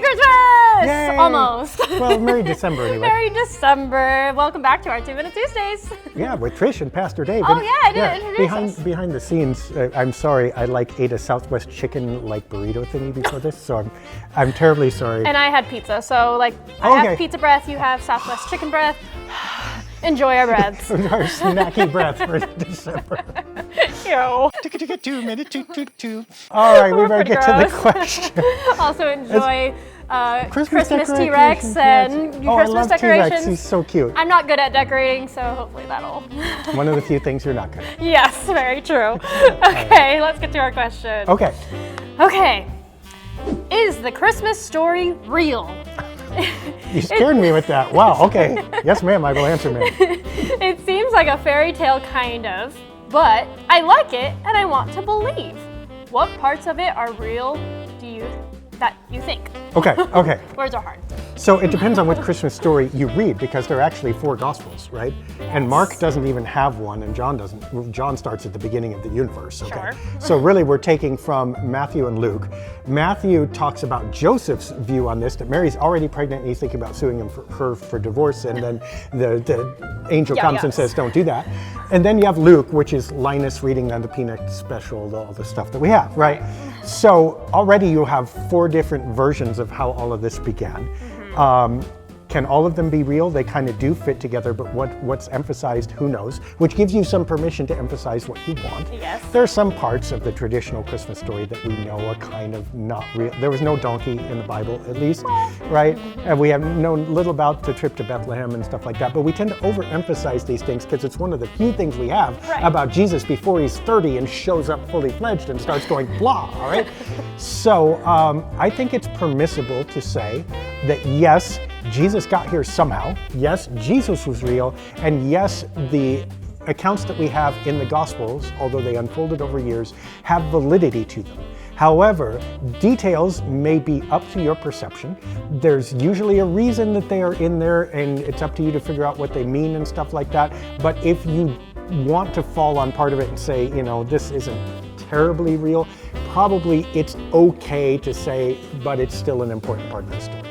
Merry Christmas! Yay! Almost. Well, Merry December anyway. Merry December. Welcome back to our 2 Minute Tuesdays. Yeah, with Trish and Pastor Dave. Oh, yeah, I didn't introduce us. Behind the scenes, I'm sorry, I ate a Southwest chicken burrito thingy before this, so I'm terribly sorry. And I had pizza, so I have pizza breath, you have Southwest chicken breath. Enjoy our breaths. Our snacky breath for December. Ew. 2 minute two. All right, we better get to the question. Also enjoy Christmas decorations, T-Rex and I Christmas love decorations. T-Rex. He's so cute. I'm not good at decorating, so hopefully that'll... One of the few things you're not good at. Yes, very true. Okay, let's get to our question. Okay. Okay. Is the Christmas story real? You scared me with that. Wow, okay. Yes, ma'am, I will answer, ma'am. It seems like a fairy tale, kind of, but I like it and I want to believe. What parts of it are real that you think? Okay. Words are hard. So it depends on what Christmas story you read, because there are actually 4 Gospels, right? Yes. And Mark doesn't even have one, and John doesn't. John starts at the beginning of the universe, okay? Sure. So really we're taking from Matthew and Luke. Matthew talks about Joseph's view on this, that Mary's already pregnant and he's thinking about suing him for divorce, and then the angel comes and says, don't do that. And then you have Luke, which is Linus reading on the Peanut special, all the stuff that we have, right? So already you have 4 different versions of how all of this began. Can all of them be real? They kind of do fit together, but what's emphasized, who knows? Which gives you some permission to emphasize what you want. Yes. There are some parts of the traditional Christmas story that we know are kind of not real. There was no donkey in the Bible, at least, right? And we have known little about the trip to Bethlehem and stuff like that, but we tend to overemphasize these things because it's one of the few things we have about Jesus before he's 30 and shows up fully fledged and starts going blah, all right? So I think it's permissible to say that yes, Jesus got here somehow. Yes, Jesus was real. And yes, the accounts that we have in the Gospels, although they unfolded over years, have validity to them. However, details may be up to your perception. There's usually a reason that they are in there, and it's up to you to figure out what they mean and stuff like that. But if you want to fall on part of it and say, this isn't terribly real, probably it's okay to say, but it's still an important part of the story.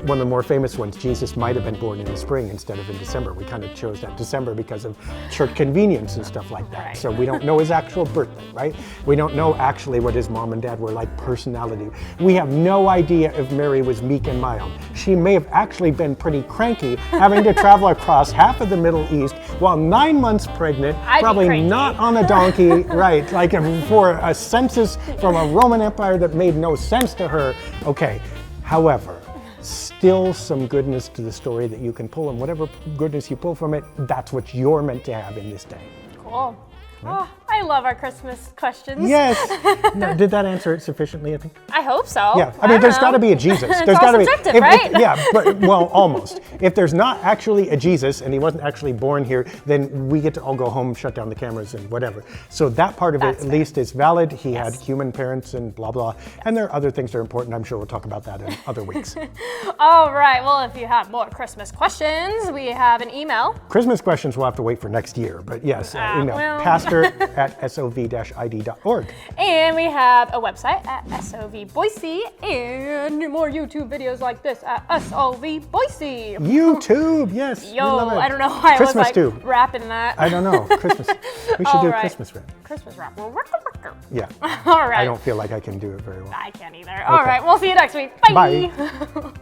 One of the more famous ones, Jesus might have been born in the spring instead of in December. We kind of chose that December because of church convenience and stuff like that. So we don't know his actual birthday, right? We don't know actually what his mom and dad were like personality. We have no idea if Mary was meek and mild. She may have actually been pretty cranky, having to travel across half of the Middle East while 9 months pregnant, probably not on a donkey, right? Like for a census from a Roman Empire that made no sense to her. Okay, however, still some goodness to the story that you can pull, and whatever goodness you pull from it, that's what you're meant to have in this day. Cool. Oh, I love our Christmas questions. Yes. Now, did that answer it sufficiently, I think? I hope so. Yeah. I mean, there's got to be a Jesus. It's There's all got to be. subjective, right? Yeah, but almost. If there's not actually a Jesus and he wasn't actually born here, then we get to all go home, shut down the cameras and whatever. So that part of it, at least, is valid. He had human parents and blah, blah. And there are other things that are important. I'm sure we'll talk about that in other weeks. All right. Well, if you have more Christmas questions, we have an email. Christmas questions we'll have to wait for next year. But yes, email pastor@sovid.org. And we have a website at SOV Boise, and more YouTube videos like this at SOV Boise. YouTube, yes. Yo, I don't know why Christmas I was rapping that. I don't know. Christmas. We should do a Christmas rap. Christmas rap. Yeah. All right. I don't feel like I can do it very well. I can't either. All right. We'll see you next week. Bye. Bye.